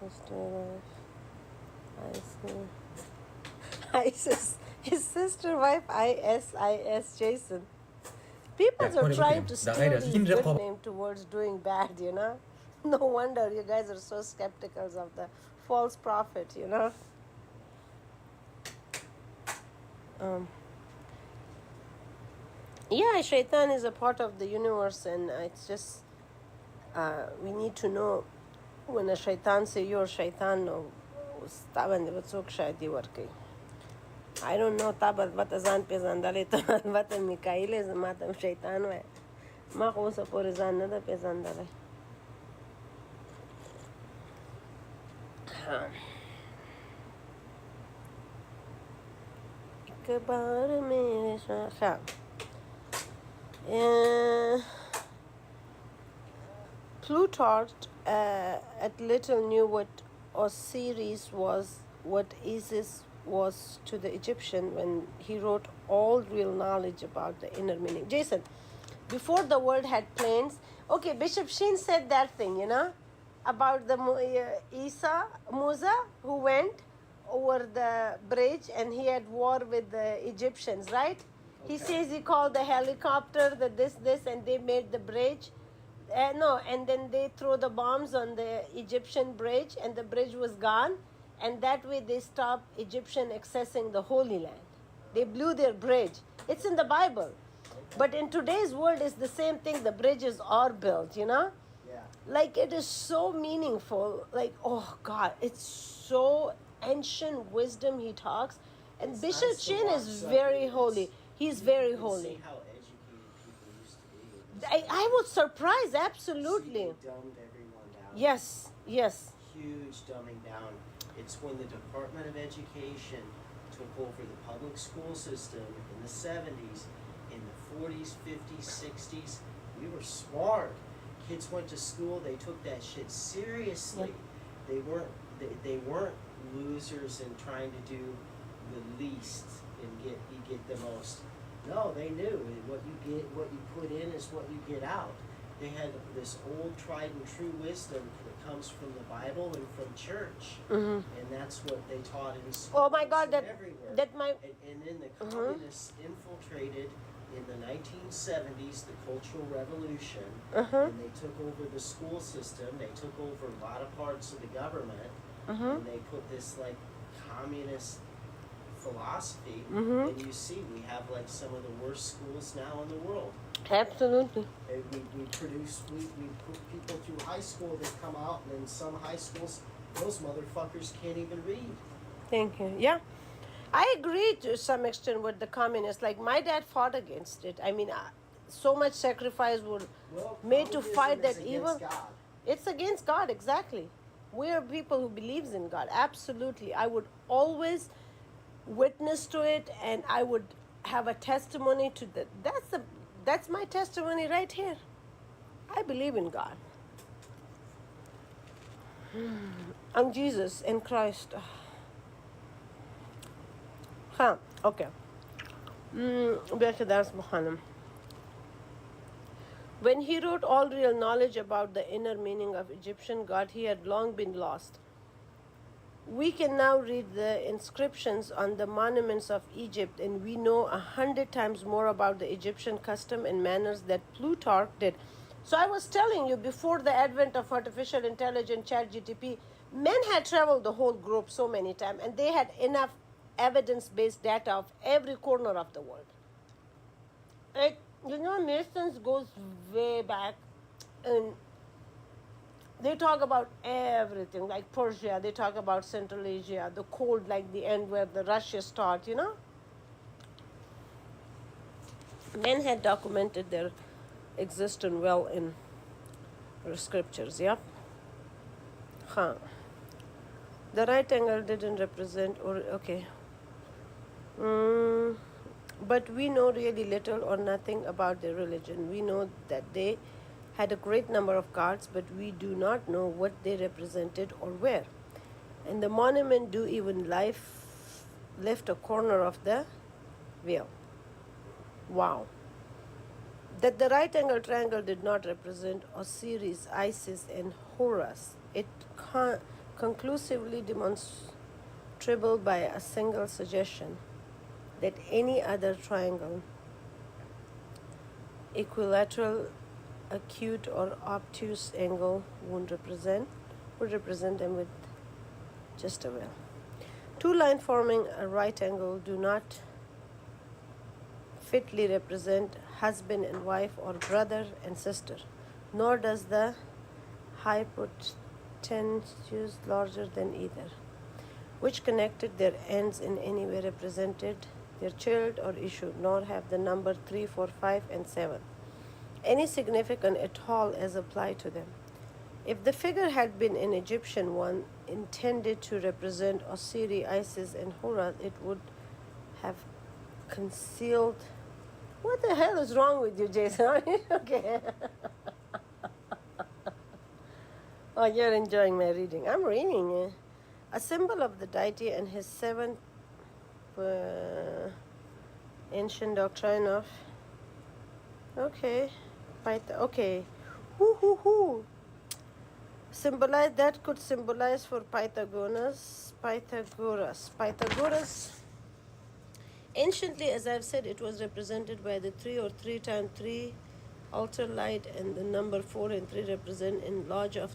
sister wife, ISIS. ISIS. His sister wife, ISIS, Jason. People are trying to steal his good name towards doing bad, you know. No wonder you guys are so skeptical of the false prophet, you know. Yeah, shaitan is a part of the universe, and it's just we need to know when a shaitan say you're shaitan, no, I don't know tabat batazan pezandale tabat Mikael is matam shaitan way. Ma kosa porizan nada pezandale. एक बार मेरे साथ Plutarch at little knew what Osiris was, what Isis was to the Egyptian when he wrote all real knowledge about the inner meaning. Jason, before the world had planes, okay, Bishop Sheen said that thing, you know, about the Musa who went over the bridge and he had war with the Egyptians, right? Okay. He says he called the helicopter, the this, and they made the bridge. No, and then they throw the bombs on the Egyptian bridge and the bridge was gone. And that way they stopped Egyptian accessing the Holy Land. They blew their bridge. It's in the Bible. Okay. But in today's world, it's the same thing. The bridges are built, you know? Yeah. Like, it is so meaningful. Like, oh, God, it's so ancient wisdom he talks. And it's Bishop Chin is very holy. He's very holy. See how educated people used to be. I was surprised, absolutely. See, they dumbed everyone down. Yes, yes. Huge dumbing down. It's when the Department of Education took over the public school system in the 70s, in the 40s, 50s, 60s. We were smart. Kids went to school. They took that shit seriously. Yeah. They weren't losers and trying to do the least and get the most. No, they knew what you put in is what you get out. They had this old tried and true wisdom that comes from the Bible and from church, and that's what they taught in schools. Oh my God, everywhere. And then the communists infiltrated in the 1970s, the Cultural Revolution, and they took over the school system. They took over a lot of parts of the government, and they put this like communist philosophy. And you see, we have like some of the worst schools now in the world. Absolutely. We put people through high school that come out, and in some high schools, those motherfuckers can't even read. Thank you. Yeah. I agree to some extent with the communists. Like, my dad fought against it. I mean, so much sacrifice was made to fight that evil. God. It's against God, exactly. We are people who believes in God. Absolutely. I would always witness to it, and I would have a testimony to that. That's my testimony right here. I believe in God. I'm Jesus and Christ. Okay. When he wrote all real knowledge about the inner meaning of Egyptian God, he had long been lost. We can now read the inscriptions on the monuments of Egypt, and we know 100 times more about the Egyptian custom and manners that Plutarch did. So I was telling you, before the advent of artificial intelligence, ChatGPT, men had traveled the whole globe so many times, and they had enough evidence-based data of every corner of the world. Like, you know, Masons goes way back, and they talk about everything, like Persia, they talk about Central Asia, the cold, like the end where the Russia start, you know. Men had documented their existence well in the scriptures, yep. The right angle didn't represent, okay. But we know really little or nothing about their religion. We know that they had a great number of gods, but we do not know what they represented or where. And the monument do even lift a corner of the veil. Wow. That the right angle triangle did not represent Osiris, Isis, and Horus. It conclusively demonstrable by a single suggestion that any other triangle, equilateral, acute, or obtuse angle would represent them with just a well. Two lines forming a right angle do not fitly represent husband and wife or brother and sister, nor does the hypotenuse larger than either, which connected their ends in any way represented their child or issue, nor have the number 3, 4, 5, and 7 any significance at all as applied to them. If the figure had been an Egyptian one intended to represent Osiris, Isis, and Horus, it would have concealed. What the hell is wrong with you, Jason? Are you okay? Oh, you're enjoying my reading. I'm reading it. A symbol of the deity and his seven ancient doctrine of. Okay, okay. Hoo. Symbolize that could symbolize for Pythagoras. Anciently, as I've said, it was represented by the 3 or 3 times 3 altar light, and the number 4 and 3 represent in large of